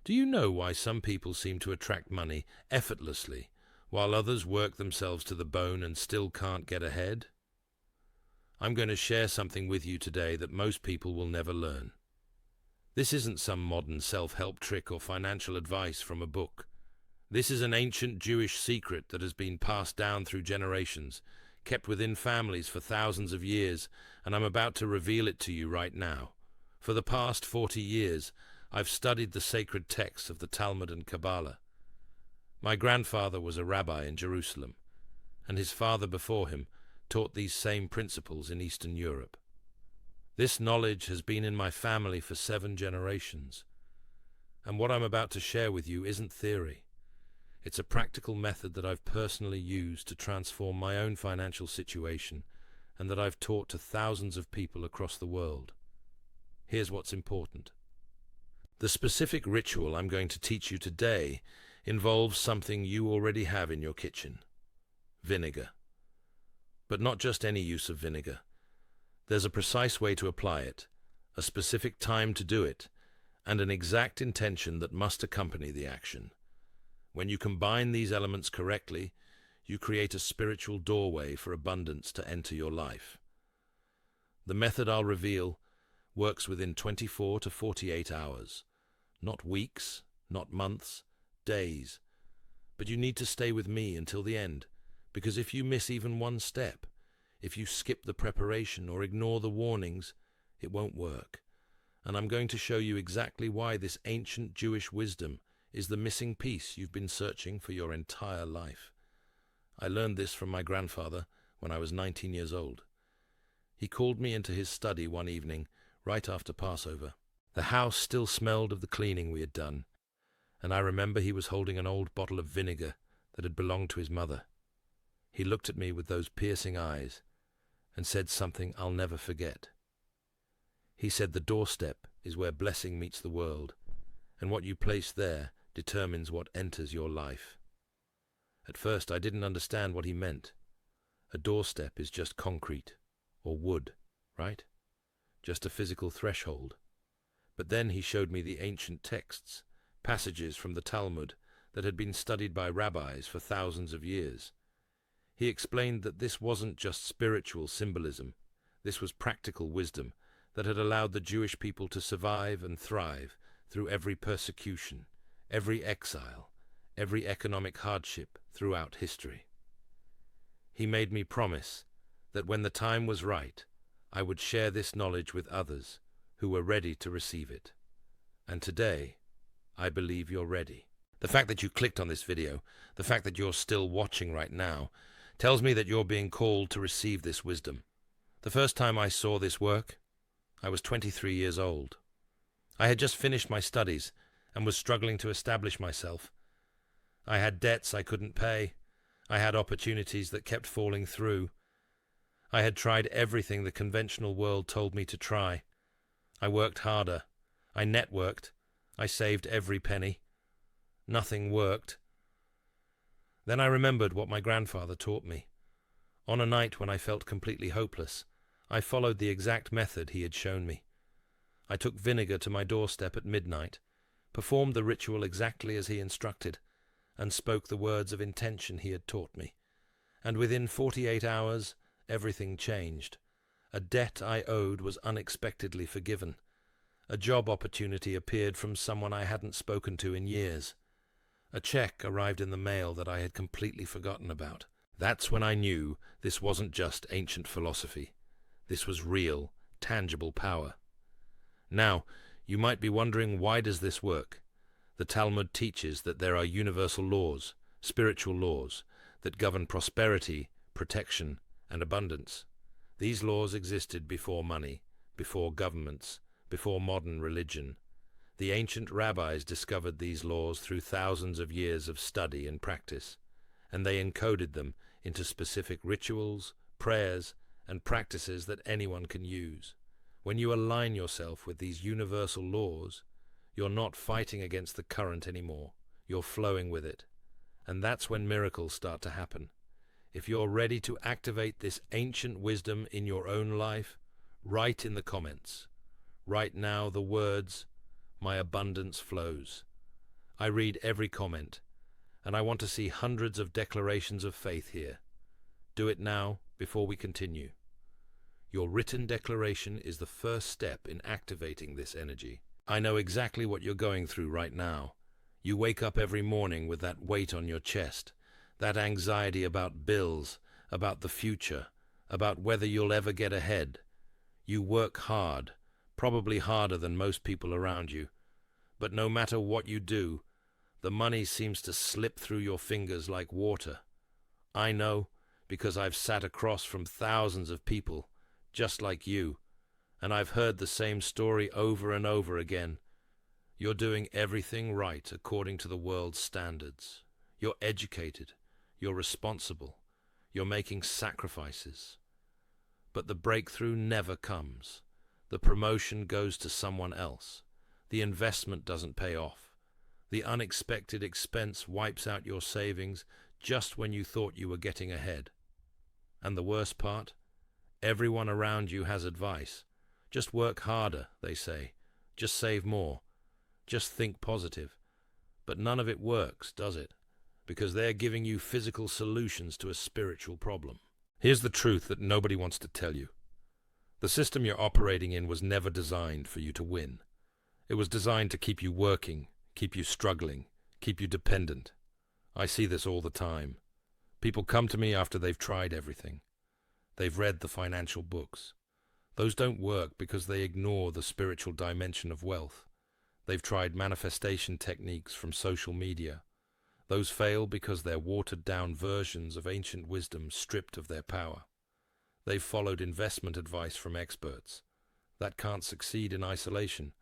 Do you know why some people seem to attract money effortlessly, while others work themselves to the bone and still can't get ahead? I'm going to share something with you today that most people will never learn. This isn't some modern self-help trick or financial advice from a book. This is an ancient Jewish secret that has been passed down through generations, kept within families for thousands of years, and I'm about to reveal it to you right now. For the past 40 years, I've studied the sacred texts of the Talmud and Kabbalah. My grandfather was a rabbi in Jerusalem, and his father before him taught these same principles in Eastern Europe. This knowledge has been in my family for 7 generations, and what I'm about to share with you isn't theory. It's a practical method that I've personally used to transform my own financial situation and that I've taught to thousands of people across the world. Here's what's important. The specific ritual I'm going to teach you today involves something you already have in your kitchen: vinegar. But not just any use of vinegar. There's a precise way to apply it, a specific time to do it, and an exact intention that must accompany the action. When you combine these elements correctly, you create a spiritual doorway for abundance to enter your life. The method I'll reveal works within 24 to 48 hours. Not weeks, not months, days. But you need to stay with me until the end, because if you miss even one step, if you skip the preparation or ignore the warnings, it won't work. And I'm going to show you exactly why this ancient Jewish wisdom is the missing piece you've been searching for your entire life. I learned this from my grandfather when I was 19 years old. He called me into his study one evening, right after Passover. The house still smelled of the cleaning we had done, and I remember he was holding an old bottle of vinegar that had belonged to his mother. He looked at me with those piercing eyes and said something I'll never forget. He said the doorstep is where blessing meets the world, and what you place there determines what enters your life. At first I didn't understand what he meant. A doorstep is just concrete, or wood, right? Just a physical threshold. But then he showed me the ancient texts, passages from the Talmud that had been studied by rabbis for thousands of years. He explained that this wasn't just spiritual symbolism, this was practical wisdom that had allowed the Jewish people to survive and thrive through every persecution, every exile, every economic hardship throughout history. He made me promise that when the time was right, I would share this knowledge with others who were ready to receive it. And today, I believe you're ready. The fact that you clicked on this video, the fact that you're still watching right now, tells me that you're being called to receive this wisdom. The first time I saw this work, I was 23 years old. I had just finished my studies and was struggling to establish myself. I had debts I couldn't pay. I had opportunities that kept falling through. I had tried everything the conventional world told me to try. I worked harder. I networked. I saved every penny. Nothing worked. Then I remembered what my grandfather taught me. On a night when I felt completely hopeless, I followed the exact method he had shown me. I took vinegar to my doorstep at midnight, performed the ritual exactly as he instructed, and spoke the words of intention he had taught me. And within 48 hours, everything changed. A debt I owed was unexpectedly forgiven. A job opportunity appeared from someone I hadn't spoken to in years. A check arrived in the mail that I had completely forgotten about. That's when I knew this wasn't just ancient philosophy. This was real, tangible power. Now, you might be wondering, why does this work? The Talmud teaches that there are universal laws, spiritual laws, that govern prosperity, protection, and abundance. These laws existed before money, before governments, before modern religion. The ancient rabbis discovered these laws through thousands of years of study and practice, and they encoded them into specific rituals, prayers, and practices that anyone can use. When you align yourself with these universal laws, you're not fighting against the current anymore. You're flowing with it. And that's when miracles start to happen. If you're ready to activate this ancient wisdom in your own life, write in the comments. Right now the words, "My abundance flows." I read every comment, and I want to see hundreds of declarations of faith here. Do it now, before we continue. Your written declaration is the first step in activating this energy. I know exactly what you're going through right now. You wake up every morning with that weight on your chest, that anxiety about bills, about the future, about whether you'll ever get ahead. You work hard, probably harder than most people around you. But no matter what you do, the money seems to slip through your fingers like water. I know, because I've sat across from thousands of people, just like you, and I've heard the same story over and over again. You're doing everything right according to the world's standards. You're educated, you're responsible, you're making sacrifices. But the breakthrough never comes. The promotion goes to someone else. The investment doesn't pay off. The unexpected expense wipes out your savings just when you thought you were getting ahead. And the worst part? Everyone around you has advice. Just work harder, they say. Just save more. Just think positive. But none of it works, does it? Because they're giving you physical solutions to a spiritual problem. Here's the truth that nobody wants to tell you. The system you're operating in was never designed for you to win. It was designed to keep you working, keep you struggling, keep you dependent. I see this all the time. People come to me after they've tried everything. They've read the financial books. Those don't work because they ignore the spiritual dimension of wealth. They've tried manifestation techniques from social media. Those fail because they're watered-down versions of ancient wisdom stripped of their power. They've followed investment advice from experts. That can't succeed in isolation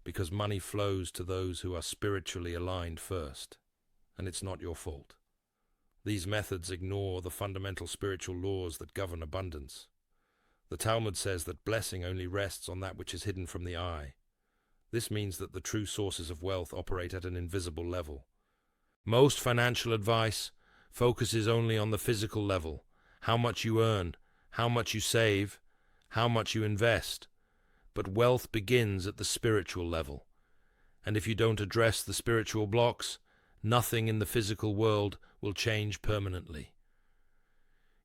because money flows to those who are spiritually aligned first, and it's not your fault. These methods ignore the fundamental spiritual laws that govern abundance. The Talmud says that blessing only rests on that which is hidden from the eye. This means that the true sources of wealth operate at an invisible level. Most financial advice focuses only on the physical level, how much you earn, how much you save, how much you invest. But wealth begins at the spiritual level. And if you don't address the spiritual blocks, nothing in the physical world will change permanently.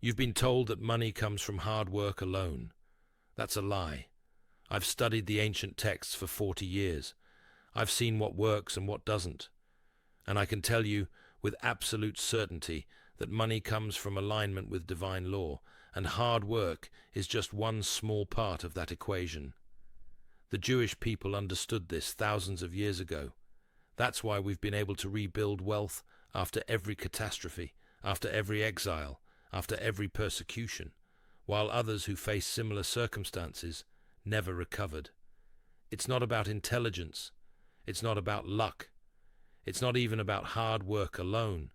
You've been told that money comes from hard work alone. That's a lie. I've studied the ancient texts for 40 years. I've seen what works and what doesn't. And I can tell you with absolute certainty that money comes from alignment with divine law, and hard work is just one small part of that equation. The Jewish people understood this thousands of years ago. That's why we've been able to rebuild wealth after every catastrophe, after every exile, after every persecution, while others who face similar circumstances never recovered. It's not about intelligence. It's not about luck. It's not even about hard work alone.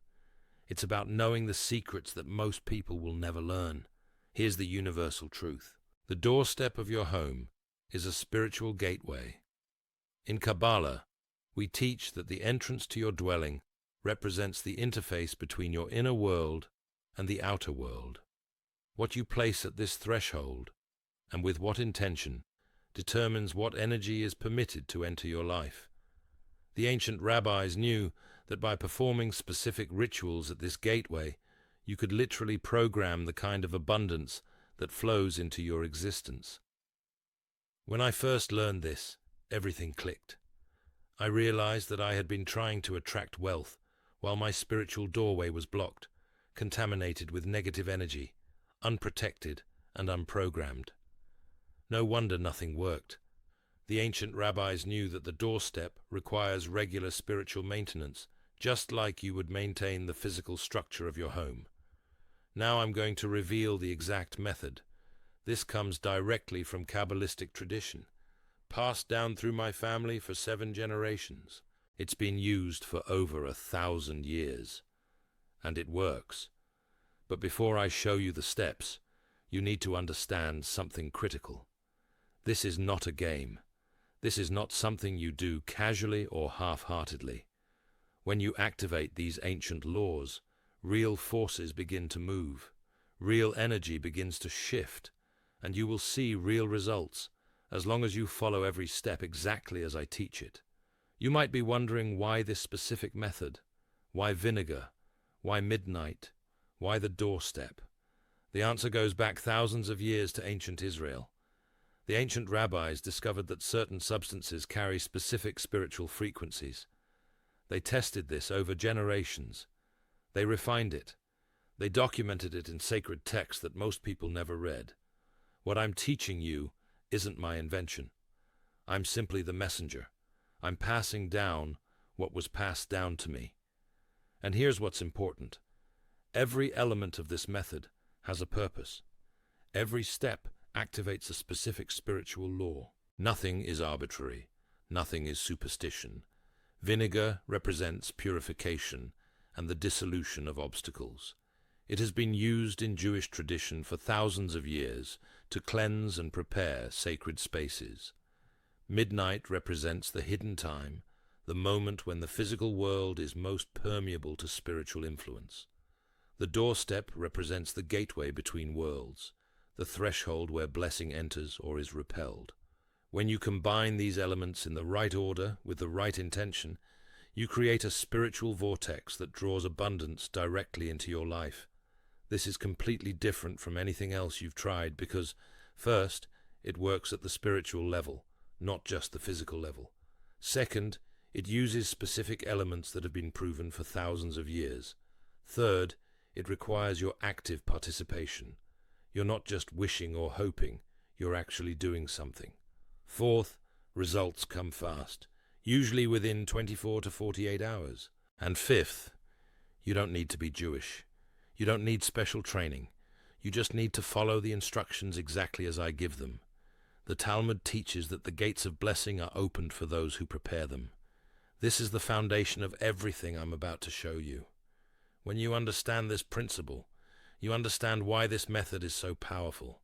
It's about knowing the secrets that most people will never learn. Here's the universal truth. The doorstep of your home is a spiritual gateway. In Kabbalah, we teach that the entrance to your dwelling represents the interface between your inner world and the outer world. What you place at this threshold, and with what intention, determines what energy is permitted to enter your life. The ancient rabbis knew that by performing specific rituals at this gateway, you could literally program the kind of abundance that flows into your existence. When I first learned this, everything clicked. I realized that I had been trying to attract wealth while my spiritual doorway was blocked, contaminated with negative energy, unprotected and unprogrammed. No wonder nothing worked. The ancient rabbis knew that the doorstep requires regular spiritual maintenance, just like you would maintain the physical structure of your home. Now I'm going to reveal the exact method. This comes directly from Kabbalistic tradition, passed down through my family for 7 generations. It's been used for over 1,000 years. And it works. But before I show you the steps, you need to understand something critical. This is not a game. This is not something you do casually or half-heartedly. When you activate these ancient laws, real forces begin to move, real energy begins to shift, and you will see real results as long as you follow every step exactly as I teach it. You might be wondering why this specific method, why vinegar, why midnight, why the doorstep? The answer goes back thousands of years to ancient Israel. The ancient rabbis discovered that certain substances carry specific spiritual frequencies. They tested this over generations. They refined it. They documented it in sacred texts that most people never read. What I'm teaching you isn't my invention. I'm simply the messenger. I'm passing down what was passed down to me. And here's what's important. Every element of this method has a purpose. Every step activates a specific spiritual law. Nothing is arbitrary. Nothing is superstition. Vinegar represents purification and the dissolution of obstacles. It has been used in Jewish tradition for thousands of years to cleanse and prepare sacred spaces. Midnight represents the hidden time, the moment when the physical world is most permeable to spiritual influence. The doorstep represents the gateway between worlds, the threshold where blessing enters or is repelled. When you combine these elements in the right order with the right intention, you create a spiritual vortex that draws abundance directly into your life. This is completely different from anything else you've tried because, first, it works at the spiritual level, not just the physical level. Second, it uses specific elements that have been proven for thousands of years. Third, it requires your active participation. You're not just wishing or hoping, you're actually doing something. Fourth, results come fast, usually within 24 to 48 hours. And fifth, you don't need to be Jewish. You don't need special training. You just need to follow the instructions exactly as I give them. The Talmud teaches that the gates of blessing are opened for those who prepare them. This is the foundation of everything I'm about to show you. When you understand this principle, you understand why this method is so powerful.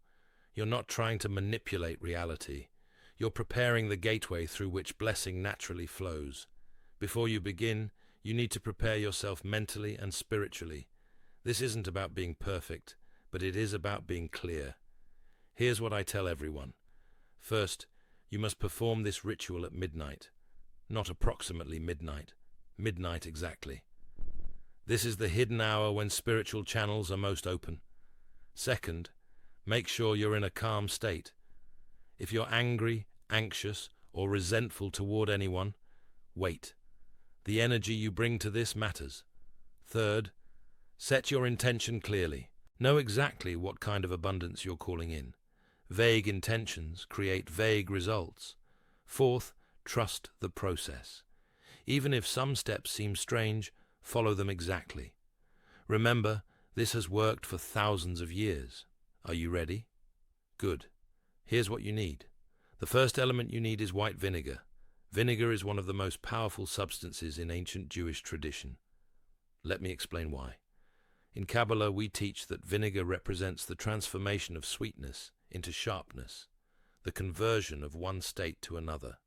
You're not trying to manipulate reality. You're preparing the gateway through which blessing naturally flows. Before you begin, you need to prepare yourself mentally and spiritually. This isn't about being perfect, but it is about being clear. Here's what I tell everyone. First, you must perform this ritual at midnight. Not approximately midnight. Midnight exactly. This is the hidden hour when spiritual channels are most open. Second, make sure you're in a calm state. If you're angry, anxious, or resentful toward anyone, wait. The energy you bring to this matters. Third, set your intention clearly. Know exactly what kind of abundance you're calling in. Vague intentions create vague results. Fourth, trust the process. Even if some steps seem strange, follow them exactly. Remember, this has worked for thousands of years. Are you ready? Good. Here's what you need. The first element you need is white vinegar. Vinegar is one of the most powerful substances in ancient Jewish tradition. Let me explain why. In Kabbalah, we teach that vinegar represents the transformation of sweetness into sharpness, the conversion of one state to another.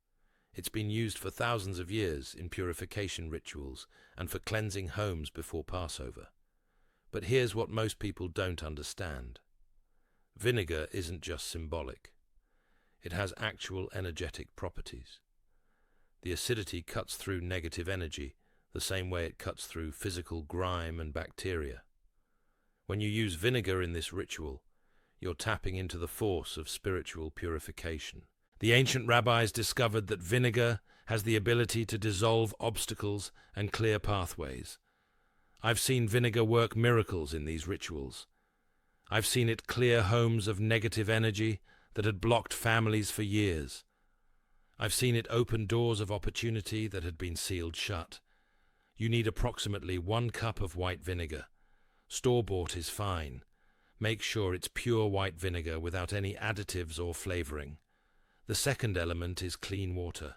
It's been used for thousands of years in purification rituals and for cleansing homes before Passover. But here's what most people don't understand. Vinegar isn't just symbolic. It has actual energetic properties. The acidity cuts through negative energy the same way it cuts through physical grime and bacteria. When you use vinegar in this ritual, you're tapping into the force of spiritual purification. The ancient rabbis discovered that vinegar has the ability to dissolve obstacles and clear pathways. I've seen vinegar work miracles in these rituals. I've seen it clear homes of negative energy that had blocked families for years. I've seen it open doors of opportunity that had been sealed shut. You need approximately 1 cup of white vinegar. Store-bought is fine. Make sure it's pure white vinegar without any additives or flavoring. The second element is clean water.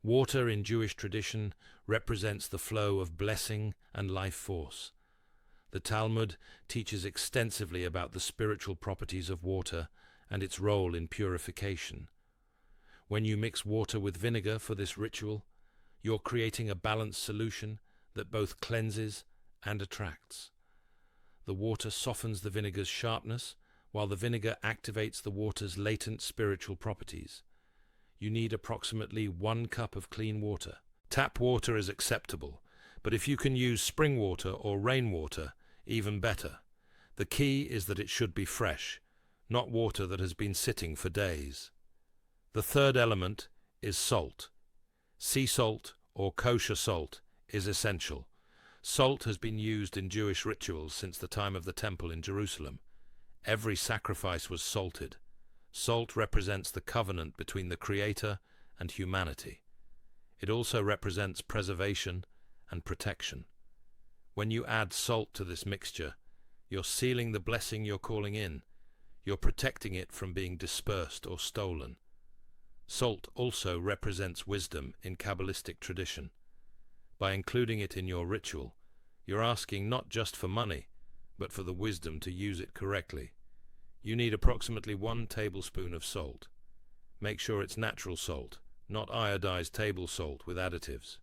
Water in Jewish tradition represents the flow of blessing and life force. The Talmud teaches extensively about the spiritual properties of water and its role in purification. When you mix water with vinegar for this ritual, you're creating a balanced solution that both cleanses and attracts. The water softens the vinegar's sharpness, while the vinegar activates the water's latent spiritual properties. you need approximately 1 cup of clean water. Tap water is acceptable, but if you can use spring water or rainwater, even better. The key is that it should be fresh, not water that has been sitting for days. The third element is salt. Sea salt or kosher salt is essential. Salt has been used in Jewish rituals since the time of the temple in Jerusalem. Every sacrifice was salted. Salt represents the covenant between the Creator and humanity. It also represents preservation and protection. When you add salt to this mixture, you're sealing the blessing you're calling in. You're protecting it from being dispersed or stolen. Salt also represents wisdom in Kabbalistic tradition. By including it in your ritual, you're asking not just for money, but for the wisdom to use it correctly. You need approximately 1 tablespoon of salt. Make sure it's natural salt, not iodized table salt with additives.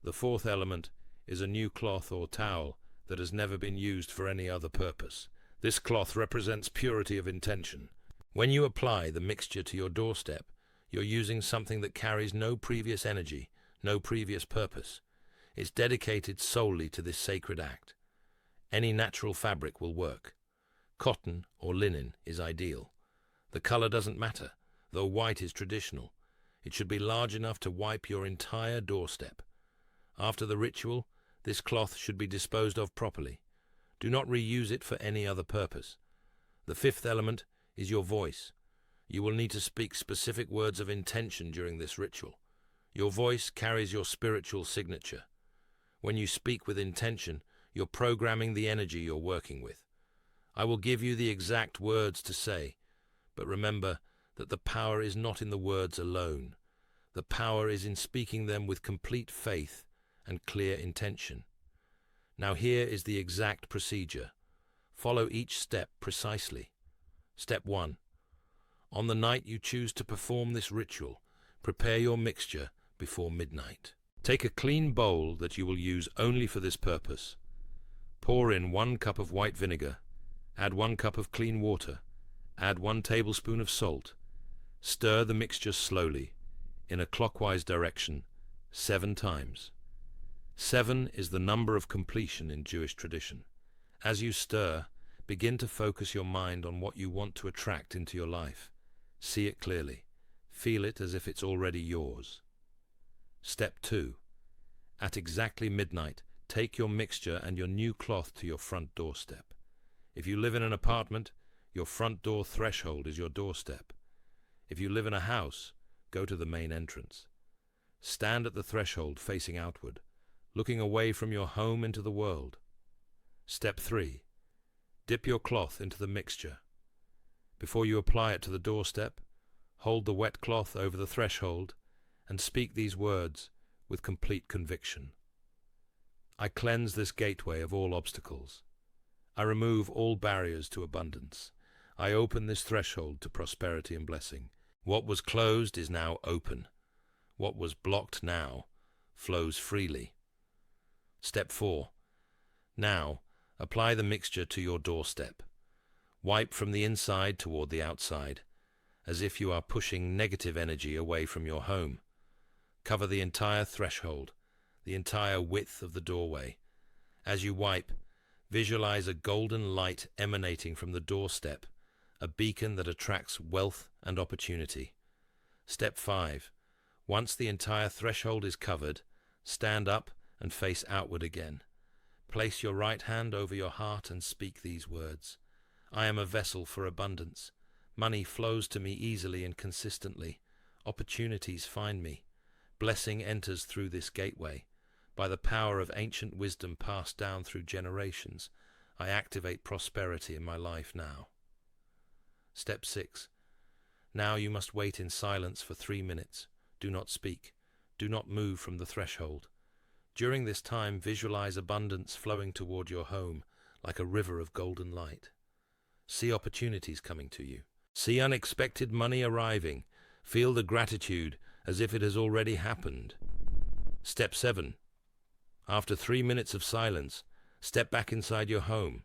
The fourth element is a new cloth or towel that has never been used for any other purpose. This cloth represents purity of intention. When you apply the mixture to your doorstep, you're using something that carries no previous energy, no previous purpose. It's dedicated solely to this sacred act. Any natural fabric will work. Cotton or linen is ideal. The color doesn't matter, though white is traditional. It should be large enough to wipe your entire doorstep. After the ritual, this cloth should be disposed of properly. Do not reuse it for any other purpose. The fifth element is your voice. You will need to speak specific words of intention during this ritual. Your voice carries your spiritual signature. When you speak with intention, you're programming the energy you're working with. I will give you the exact words to say, but remember that the power is not in the words alone. The power is in speaking them with complete faith and clear intention. Now here is the exact procedure. Follow each step precisely. Step 1. On the night you choose to perform this ritual, prepare your mixture before midnight. Take a clean bowl that you will use only for this purpose. Pour in 1 cup of white vinegar, add 1 cup of clean water, add 1 tablespoon of salt. Stir the mixture slowly, in a clockwise direction, 7 times. 7 is the number of completion in Jewish tradition. As you stir, begin to focus your mind on what you want to attract into your life. See it clearly. Feel it as if it's already yours. Step 2. At exactly midnight, take your mixture and your new cloth to your front doorstep. If you live in an apartment, your front door threshold is your doorstep. If you live in a house, go to the main entrance. Stand at the threshold facing outward, looking away from your home into the world. Step 3. Dip your cloth into the mixture. Before you apply it to the doorstep, hold the wet cloth over the threshold and speak these words with complete conviction. I cleanse this gateway of all obstacles. I remove all barriers to abundance. I open this threshold to prosperity and blessing. What was closed is now open. What was blocked now flows freely. Step 4. Now, apply the mixture to your doorstep. Wipe from the inside toward the outside, as if you are pushing negative energy away from your home. Cover the entire threshold, the entire width of the doorway. As you wipe, visualize a golden light emanating from the doorstep, a beacon that attracts wealth and opportunity. Step 5. Once the entire threshold is covered, stand up and face outward again. Place your right hand over your heart and speak these words. I am a vessel for abundance. Money flows to me easily and consistently. Opportunities find me. Blessing enters through this gateway. By the power of ancient wisdom passed down through generations, I activate prosperity in my life now. Step 6. Now you must wait in silence for 3 minutes. Do not speak. Do not move from the threshold. During this time, visualize abundance flowing toward your home like a river of golden light. See opportunities coming to you. See unexpected money arriving. Feel the gratitude as if it has already happened. Step 7. After 3 minutes of silence, step back inside your home.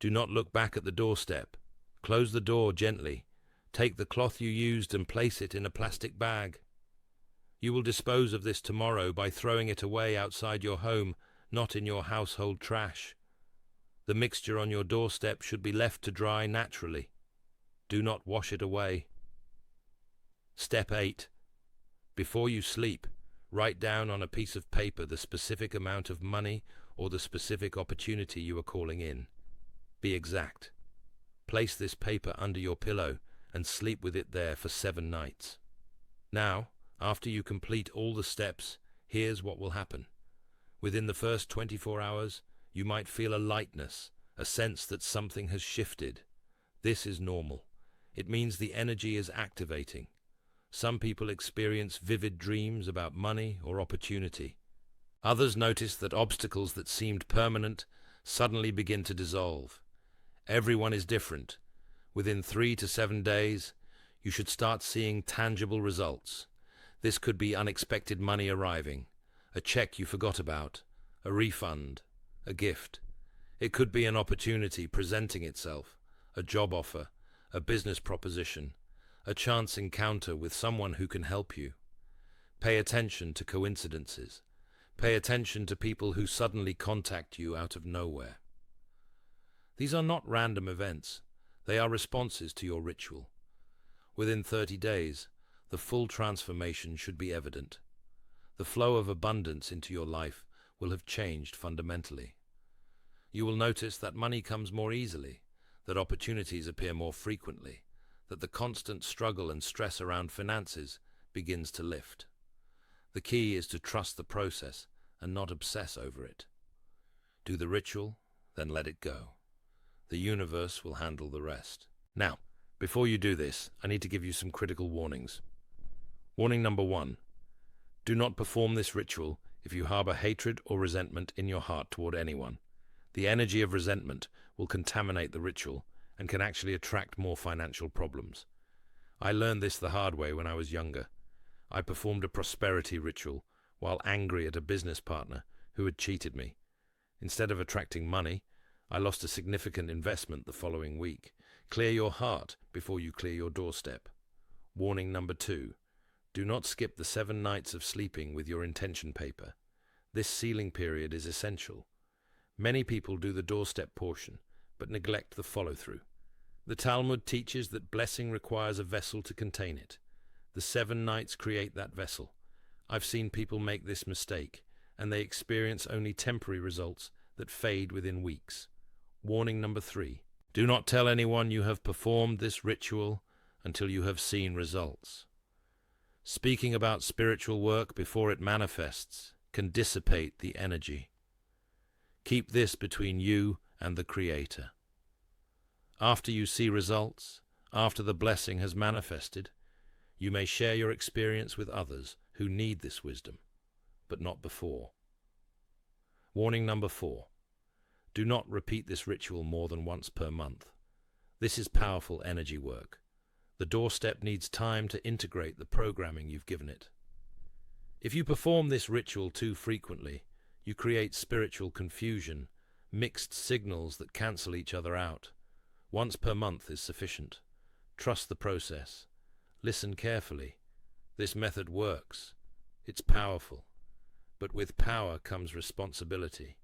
Do not look back at the doorstep. Close the door gently. Take the cloth you used and place it in a plastic bag. You will dispose of this tomorrow by throwing it away outside your home, not in your household trash. The mixture on your doorstep should be left to dry naturally. Do not wash it away. Step 8. Before you sleep, write down on a piece of paper the specific amount of money or the specific opportunity you are calling in. Be exact. Place this paper under your pillow and sleep with it there for 7 nights. Now, after you complete all the steps, here's what will happen. Within the first 24 hours, you might feel a lightness, a sense that something has shifted. This is normal. It means the energy is activating. Some people experience vivid dreams about money or opportunity. Others notice that obstacles that seemed permanent suddenly begin to dissolve. Everyone is different. Within 3 to 7 days, you should start seeing tangible results. This could be unexpected money arriving, a check you forgot about, a refund, a gift. It could be an opportunity presenting itself, a job offer, a business proposition, a chance encounter with someone who can help you. Pay attention to coincidences. Pay attention to people who suddenly contact you out of nowhere. These are not random events. They are responses to your ritual. Within 30 days, the full transformation should be evident. The flow of abundance into your life will have changed fundamentally. You will notice that money comes more easily, that opportunities appear more frequently, that the constant struggle and stress around finances begins to lift. The key is to trust the process and not obsess over it. Do the ritual, then let it go. The universe will handle the rest. Now, before you do this, I need to give you some critical warnings. Warning number 1. Do not perform this ritual if you harbor hatred or resentment in your heart toward anyone. The energy of resentment will contaminate the ritual and can actually attract more financial problems. I learned this the hard way when I was younger. I performed a prosperity ritual while angry at a business partner who had cheated me. Instead of attracting money, I lost a significant investment the following week. Clear your heart before you clear your doorstep. Warning number 2. Do not skip the 7 nights of sleeping with your intention paper. This sealing period is essential. Many people do the doorstep portion, but neglect the follow-through. The Talmud teaches that blessing requires a vessel to contain it. The 7 nights create that vessel. I've seen people make this mistake, and they experience only temporary results that fade within weeks. Warning number 3. Do not tell anyone you have performed this ritual until you have seen results. Speaking about spiritual work before it manifests can dissipate the energy. Keep this between you and the Creator. After you see results, after the blessing has manifested, you may share your experience with others who need this wisdom, but not before. Warning number 4. Do not repeat this ritual more than once per month. This is powerful energy work. The doorstep needs time to integrate the programming you've given it. If you perform this ritual too frequently, you create spiritual confusion, mixed signals that cancel each other out. Once per month is sufficient. Trust the process. Listen carefully. This method works. It's powerful. But with power comes responsibility.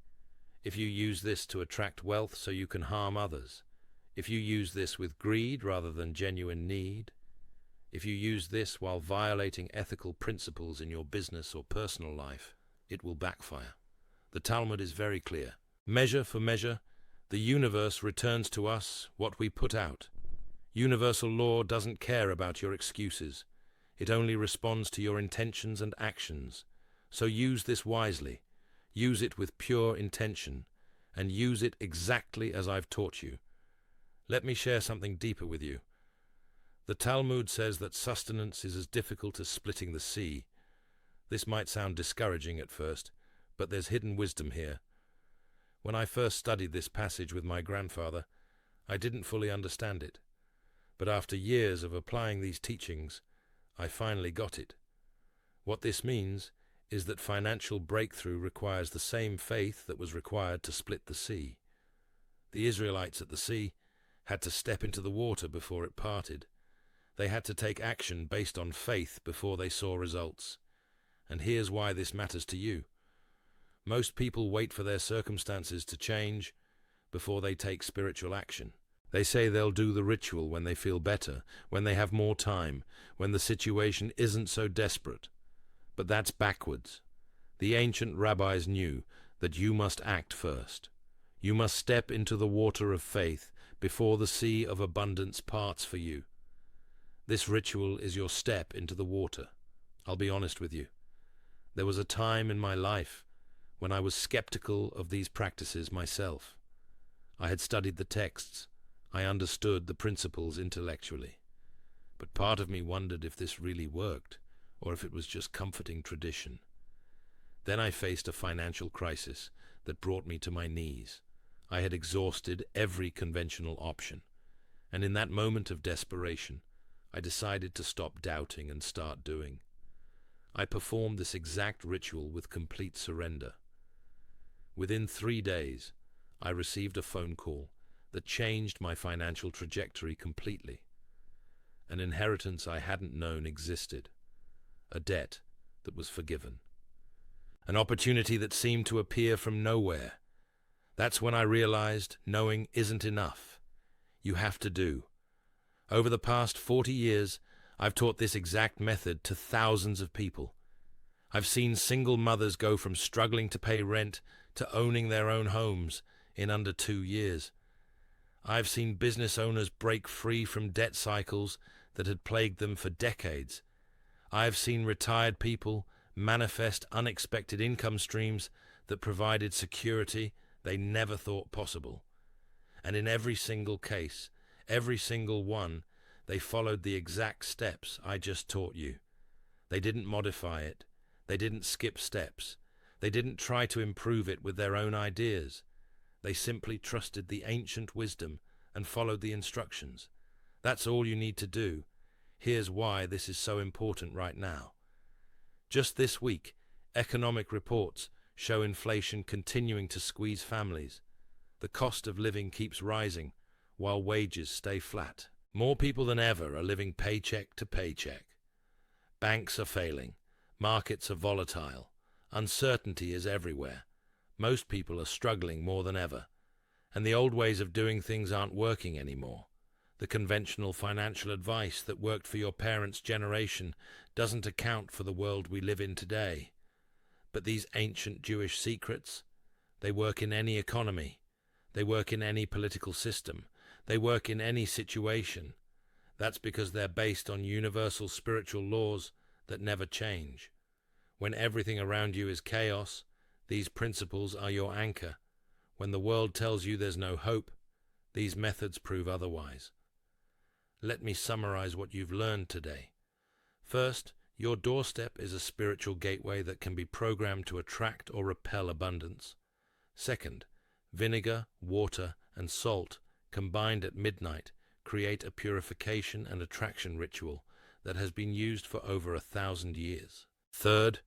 If you use this to attract wealth so you can harm others, if you use this with greed rather than genuine need, if you use this while violating ethical principles in your business or personal life, it will backfire. The Talmud is very clear. Measure for measure, the universe returns to us what we put out. Universal law doesn't care about your excuses. It only responds to your intentions and actions. So use this wisely. Use it with pure intention, and use it exactly as I've taught you. Let me share something deeper with you. The Talmud says that sustenance is as difficult as splitting the sea. This might sound discouraging at first, but there's hidden wisdom here. When I first studied this passage with my grandfather, I didn't fully understand it. But after years of applying these teachings, I finally got it. What this means is that financial breakthrough requires the same faith that was required to split the sea. The Israelites at the sea had to step into the water before it parted. They had to take action based on faith before they saw results. And here's why this matters to you. Most people wait for their circumstances to change before they take spiritual action. They say they'll do the ritual when they feel better, when they have more time, when the situation isn't so desperate. But that's backwards. The ancient rabbis knew that you must act first. You must step into the water of faith before the sea of abundance parts for you. This ritual is your step into the water. I'll be honest with you. There was a time in my life when I was skeptical of these practices myself. I had studied the texts. I understood the principles intellectually. But part of me wondered if this really worked, or if it was just comforting tradition. Then I faced a financial crisis that brought me to my knees. I had exhausted every conventional option, and in that moment of desperation, I decided to stop doubting and start doing. I performed this exact ritual with complete surrender. Within 3 days, I received a phone call that changed my financial trajectory completely. An inheritance I hadn't known existed, a debt that was forgiven, an opportunity that seemed to appear from nowhere. That's when I realized knowing isn't enough. You have to do. Over the past 40 years, I've taught this exact method to thousands of people. I've seen single mothers go from struggling to pay rent to owning their own homes in under 2 years. I've seen business owners break free from debt cycles that had plagued them for decades. I've seen retired people manifest unexpected income streams that provided security they never thought possible. And in every single case, every single one, they followed the exact steps I just taught you. They didn't modify it. They didn't skip steps. They didn't try to improve it with their own ideas. They simply trusted the ancient wisdom and followed the instructions. That's all you need to do. Here's why this is so important right now. Just this week, economic reports show inflation continuing to squeeze families. The cost of living keeps rising, while wages stay flat. More people than ever are living paycheck to paycheck. Banks are failing. Markets are volatile. Uncertainty is everywhere. Most people are struggling more than ever, and the old ways of doing things aren't working anymore. The conventional financial advice that worked for your parents' generation doesn't account for the world we live in today. But these ancient Jewish secrets, they work in any economy. They work in any political system. They work in any situation. That's because they're based on universal spiritual laws that never change. When everything around you is chaos, these principles are your anchor. When the world tells you there's no hope, these methods prove otherwise. Let me summarize what you've learned today. First, your doorstep is a spiritual gateway that can be programmed to attract or repel abundance. Second, vinegar, water, and salt combined at midnight create a purification and attraction ritual that has been used for over 1,000 years. Third,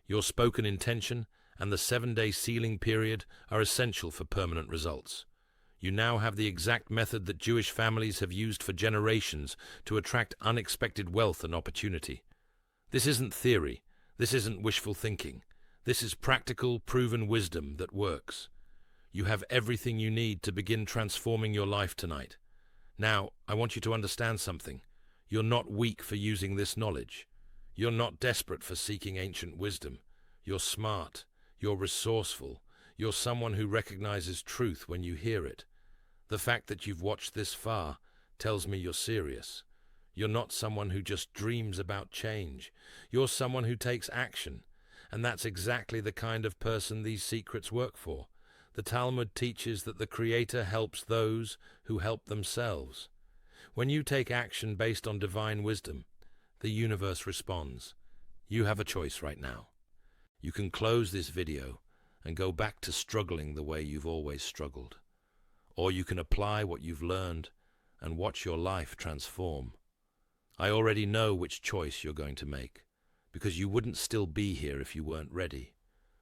your spoken intention and the 7-day sealing period are essential for permanent results. You now have the exact method that Jewish families have used for generations to attract unexpected wealth and opportunity. This isn't theory. This isn't wishful thinking. This is practical, proven wisdom that works. You have everything you need to begin transforming your life tonight. Now, I want you to understand something. You're not weak for using this knowledge. You're not desperate for seeking ancient wisdom. You're smart. You're resourceful. You're someone who recognizes truth when you hear it. The fact that you've watched this far tells me you're serious. You're not someone who just dreams about change. You're someone who takes action. And that's exactly the kind of person these secrets work for. The Talmud teaches that the Creator helps those who help themselves. When you take action based on divine wisdom, the universe responds. You have a choice right now. You can close this video and go back to struggling the way you've always struggled. Or you can apply what you've learned and watch your life transform. I already know which choice you're going to make, because you wouldn't still be here if you weren't ready.